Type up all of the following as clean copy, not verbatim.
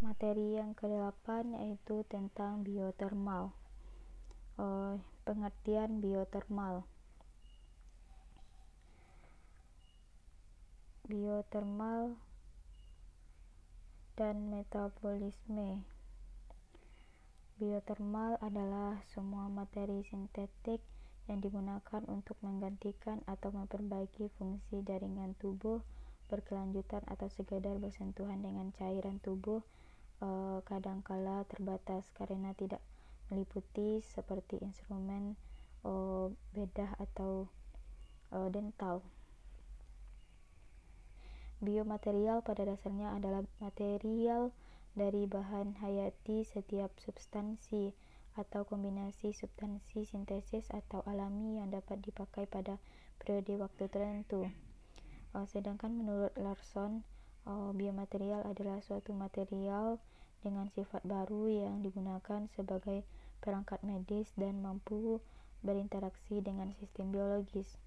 Materi yang ke-8 yaitu tentang biotermal. Pengertian biotermal. Biotermal dan metabolisme. Biotermal adalah semua materi sintetik yang digunakan untuk menggantikan atau memperbaiki fungsi jaringan tubuh berkelanjutan atau sekadar bersentuhan dengan cairan tubuh, kadangkala terbatas karena tidak meliputi seperti instrumen bedah atau dental. Biomaterial pada dasarnya adalah material dari bahan hayati setiap substansi atau kombinasi substansi sintesis atau alami yang dapat dipakai pada periode waktu tertentu. Sedangkan menurut Larson, biomaterial adalah suatu material dengan sifat baru yang digunakan sebagai perangkat medis dan mampu berinteraksi dengan sistem biologis.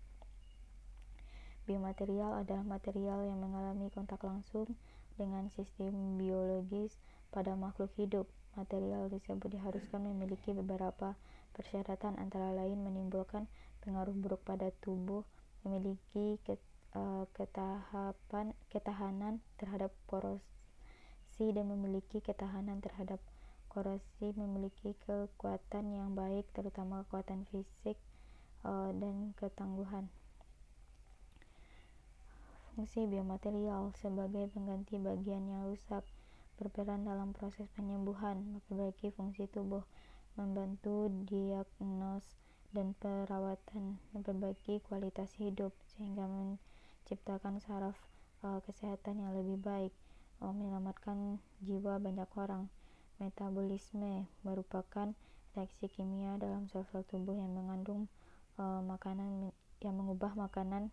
Biomaterial adalah material yang mengalami kontak langsung dengan sistem biologis pada makhluk hidup. Material tersebut diharuskan memiliki beberapa persyaratan, antara lain menimbulkan pengaruh buruk pada tubuh, memiliki ketahanan terhadap korosi dan memiliki ketahanan terhadap korosi, memiliki kekuatan yang baik, terutama kekuatan fisik dan ketangguhan. Fungsi biomaterial sebagai pengganti bagian yang rusak, berperan dalam proses penyembuhan, memperbaiki fungsi tubuh, membantu diagnos dan perawatan, memperbaiki kualitas hidup sehingga menciptakan saraf kesehatan yang lebih baik, menyelamatkan jiwa banyak orang. Metabolisme merupakan reaksi kimia dalam sel-sel tubuh yang mengandung makanan yang mengubah makanan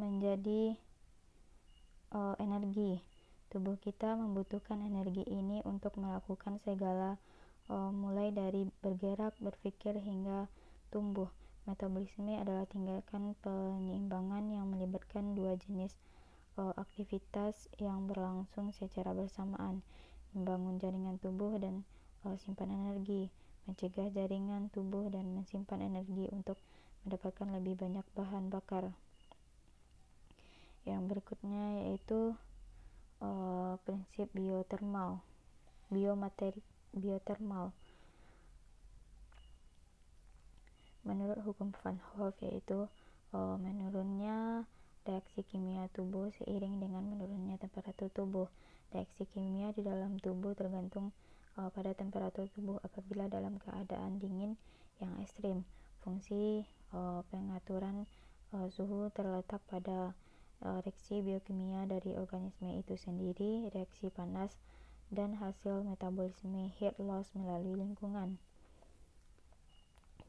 menjadi energi. Tubuh kita membutuhkan energi ini untuk melakukan segala, mulai dari bergerak, berpikir hingga tumbuh. Metabolisme adalah tindakan penyeimbangan yang melibatkan dua jenis aktivitas yang berlangsung secara bersamaan, membangun jaringan tubuh dan simpan energi, mencegah jaringan tubuh dan menyimpan energi untuk mendapatkan lebih banyak bahan bakar. Yang berikutnya yaitu prinsip biotermal. Menurut hukum Van Hoff, yaitu menurunnya reaksi kimia tubuh seiring dengan menurunnya temperatur tubuh. Reaksi kimia di dalam tubuh tergantung pada temperatur tubuh. Apabila dalam keadaan dingin yang ekstrim, fungsi pengaturan suhu terletak pada reaksi biokimia dari organisme itu sendiri, reaksi panas, dan hasil metabolisme heat loss melalui lingkungan.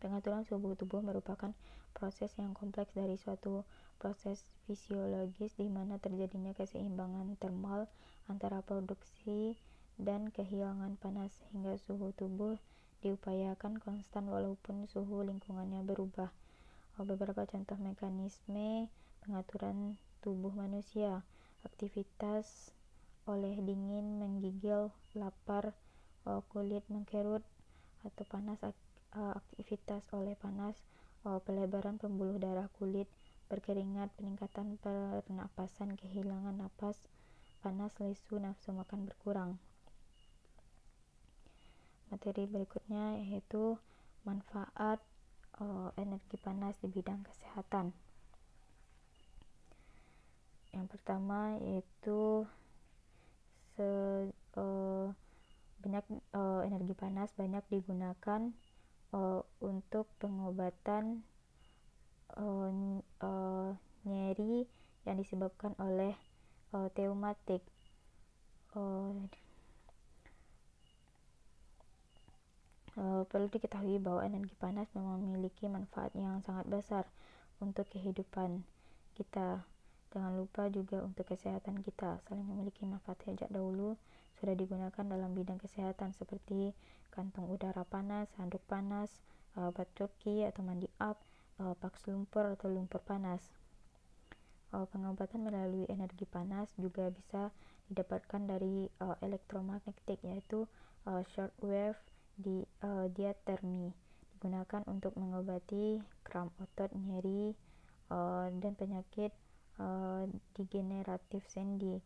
Pengaturan suhu tubuh merupakan proses yang kompleks dari suatu proses fisiologis di mana terjadinya keseimbangan termal antara produksi dan kehilangan panas, sehingga suhu tubuh diupayakan konstan walaupun suhu lingkungannya berubah. Beberapa contoh mekanisme pengaturan tubuh manusia: aktivitas oleh dingin menggigil, lapar, kulit mengkerut atau panas, aktivitas oleh panas, pelebaran pembuluh darah kulit, berkeringat, peningkatan pernapasan, kehilangan napas, panas, lesu, nafsu makan berkurang. Materi berikutnya yaitu manfaat energi panas di bidang kesehatan. Yang pertama yaitu energi panas banyak digunakan untuk pengobatan nyeri yang disebabkan oleh reumatik. Perlu diketahui bahwa energi panas memang memiliki manfaat yang sangat besar untuk kehidupan kita. Jangan lupa juga untuk kesehatan kita. Selain memiliki manfaat sejak dahulu, sudah digunakan dalam bidang kesehatan seperti kantong udara panas, handuk panas, bak coki atau mandi up, box lumpur atau lumpur panas. Pengobatan melalui energi panas juga bisa didapatkan dari elektromagnetik, yaitu shortwave diathermy, digunakan untuk mengobati kram otot, nyeri, dan penyakit degeneratif sendi.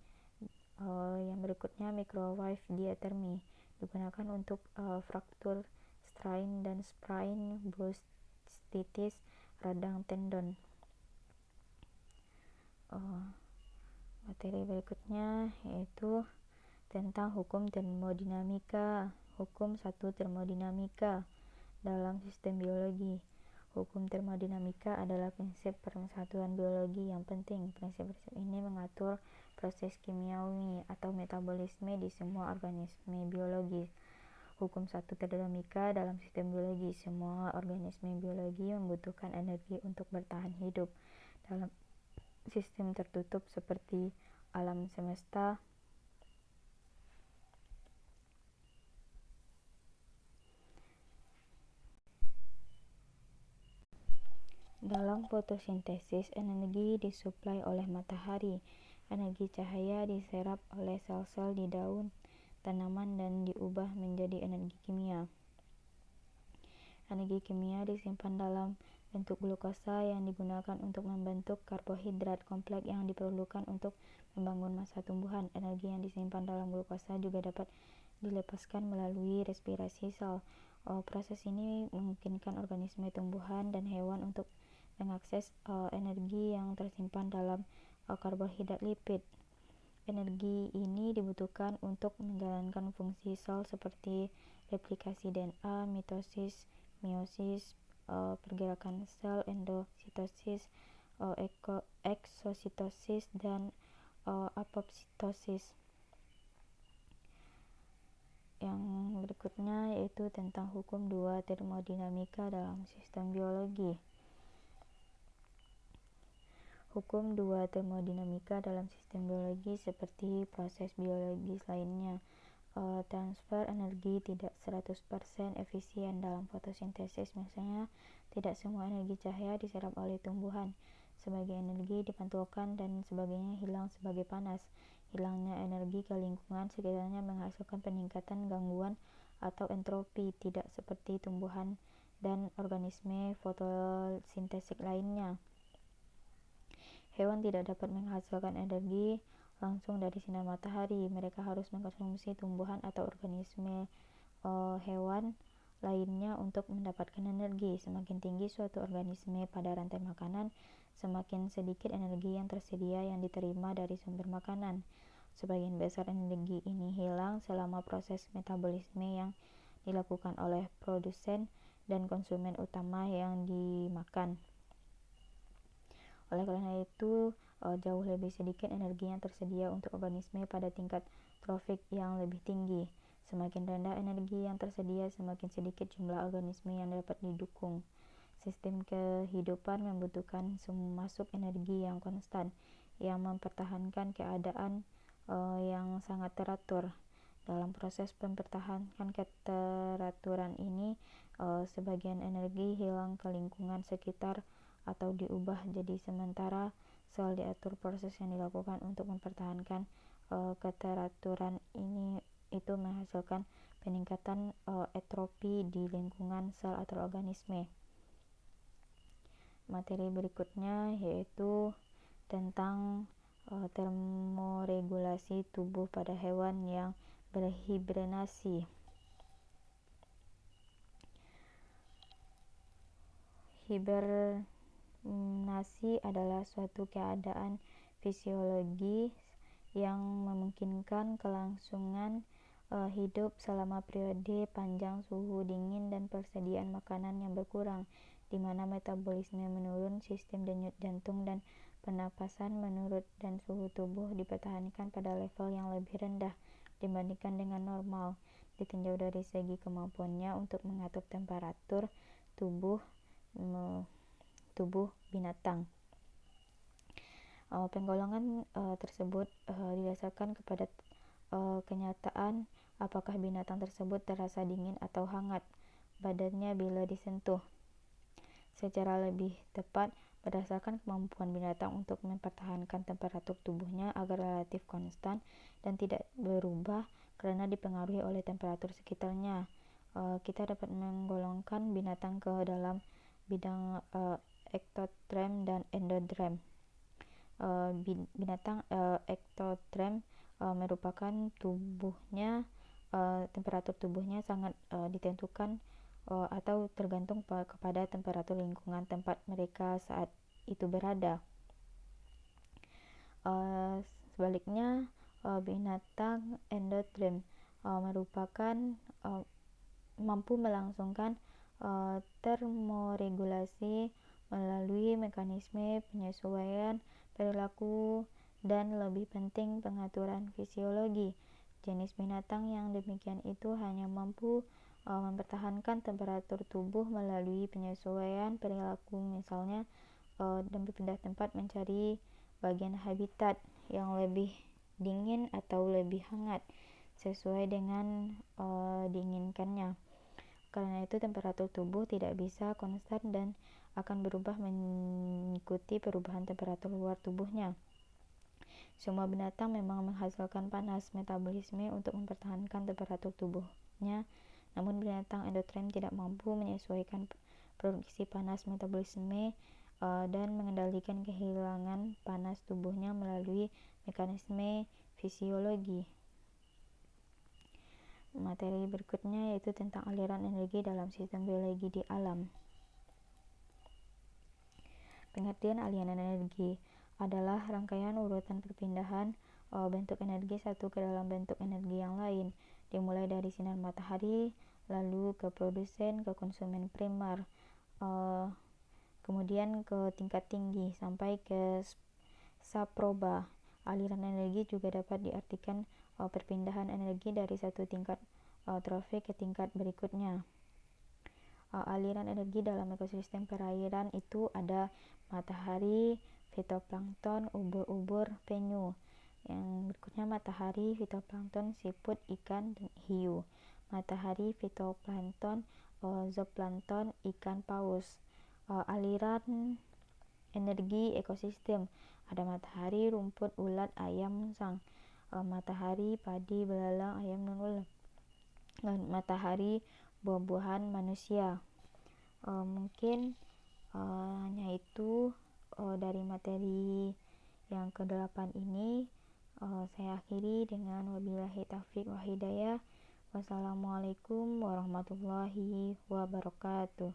Yang berikutnya microwave diathermy, digunakan untuk fraktur strain dan sprain, bursitis, radang tendon. Materi berikutnya yaitu tentang hukum termodinamika. Hukum 1 termodinamika dalam sistem biologi. Hukum termodinamika adalah prinsip persatuan biologi yang penting. Prinsip-prinsip ini mengatur proses kimiawi atau metabolisme di semua organisme biologis. Hukum 1 termodinamika dalam sistem biologi. Semua organisme biologi membutuhkan energi untuk bertahan hidup. Dalam sistem tertutup seperti alam semesta, dalam fotosintesis, energi disuplai oleh matahari. Energi cahaya diserap oleh sel-sel di daun tanaman dan diubah menjadi energi kimia. Energi kimia disimpan dalam bentuk glukosa yang digunakan untuk membentuk karbohidrat kompleks yang diperlukan untuk membangun massa tumbuhan. Energi yang disimpan dalam glukosa juga dapat dilepaskan melalui respirasi sel. Proses ini memungkinkan organisme tumbuhan dan hewan untuk mengakses energi yang tersimpan dalam karbohidrat lipid. Energi ini dibutuhkan untuk menjalankan fungsi sel seperti replikasi DNA, mitosis, meiosis, pergerakan sel, endositosis, eksositosis, dan apoptosis. Yang berikutnya yaitu tentang hukum 2 termodinamika dalam sistem biologi. Hukum 2 termodinamika dalam sistem biologi seperti proses biologis lainnya. Transfer energi tidak 100% efisien dalam fotosintesis. Misalnya, tidak semua energi cahaya diserap oleh tumbuhan. Sebagian energi dipantulkan dan sebagainya hilang sebagai panas. Hilangnya energi ke lingkungan sekitarnya menghasilkan peningkatan gangguan atau entropi, tidak seperti tumbuhan dan organisme fotosintetik lainnya. Hewan tidak dapat menghasilkan energi langsung dari sinar matahari. Mereka harus mengkonsumsi tumbuhan atau organisme hewan lainnya untuk mendapatkan energi. Semakin tinggi suatu organisme pada rantai makanan, semakin sedikit energi yang tersedia yang diterima dari sumber makanan. Sebagian besar energi ini hilang selama proses metabolisme yang dilakukan oleh produsen dan konsumen utama yang dimakan. Oleh karena itu, jauh lebih sedikit energi yang tersedia untuk organisme pada tingkat trofik yang lebih tinggi. Semakin rendah energi yang tersedia, semakin sedikit jumlah organisme yang dapat didukung. Sistem kehidupan membutuhkan masuk energi yang konstan, yang mempertahankan keadaan yang sangat teratur. Dalam proses mempertahankan keteraturan ini, sebagian energi hilang ke lingkungan sekitar atau diubah jadi sementara sel diatur. Proses yang dilakukan untuk mempertahankan keteraturan ini itu menghasilkan peningkatan entropi di lingkungan sel atau organisme. Materi berikutnya yaitu tentang termoregulasi tubuh pada hewan yang berhibernasi. Hibernasi adalah suatu keadaan fisiologis yang memungkinkan kelangsungan hidup selama periode panjang, suhu dingin dan persediaan makanan yang berkurang, di mana metabolisme menurun, sistem denyut jantung dan pernapasan menurun, dan suhu tubuh dipertahankan pada level yang lebih rendah dibandingkan dengan normal, ditinjau dari segi kemampuannya untuk mengatur temperatur tubuh binatang. Penggolongan tersebut didasarkan kepada kenyataan apakah binatang tersebut terasa dingin atau hangat badannya bila disentuh. Secara lebih tepat, berdasarkan kemampuan binatang untuk mempertahankan temperatur tubuhnya agar relatif konstan dan tidak berubah karena dipengaruhi oleh temperatur sekitarnya. Kita dapat menggolongkan binatang ke dalam bidang ektoderm dan endoderm. Binatang ektoderm merupakan temperatur tubuhnya sangat ditentukan atau tergantung kepada temperatur lingkungan tempat mereka saat itu berada. Sebaliknya, binatang endoderm merupakan mampu melangsungkan termoregulasi melalui mekanisme penyesuaian perilaku dan lebih penting pengaturan fisiologi. Jenis binatang yang demikian itu hanya mampu mempertahankan temperatur tubuh melalui penyesuaian perilaku, misalnya dan berpindah tempat mencari bagian habitat yang lebih dingin atau lebih hangat sesuai dengan diinginkannya. Karena itu temperatur tubuh tidak bisa konstan dan akan berubah mengikuti perubahan temperatur luar tubuhnya. Semua binatang memang menghasilkan panas metabolisme untuk mempertahankan temperatur tubuhnya, namun binatang endoderm tidak mampu menyesuaikan produksi panas metabolisme dan mengendalikan kehilangan panas tubuhnya melalui mekanisme fisiologi. Materi berikutnya yaitu tentang aliran energi dalam sistem biologi di alam. Pengertian aliran energi adalah rangkaian urutan perpindahan bentuk energi satu ke dalam bentuk energi yang lain, dimulai dari sinar matahari, lalu ke produsen, ke konsumen primer, kemudian ke tingkat tinggi sampai ke saproba. Aliran energi juga dapat diartikan perpindahan energi dari satu tingkat trofik ke tingkat berikutnya. Aliran energi dalam ekosistem perairan itu ada matahari, fitoplankton, ubur-ubur, penyu. Yang berikutnya matahari, fitoplankton, siput, ikan, dan hiu. Matahari, fitoplankton, zooplankton, ikan paus. Aliran energi ekosistem ada matahari, rumput, ulat, ayam, musang. Matahari, padi, belalang, ayam, dan ulat. Matahari, buah-buahan, manusia. Mungkin hanya itu dari materi yang ke-8 ini. Saya akhiri dengan wabillahi taufiq wa hidayah. Wassalamualaikum warahmatullahi wabarakatuh.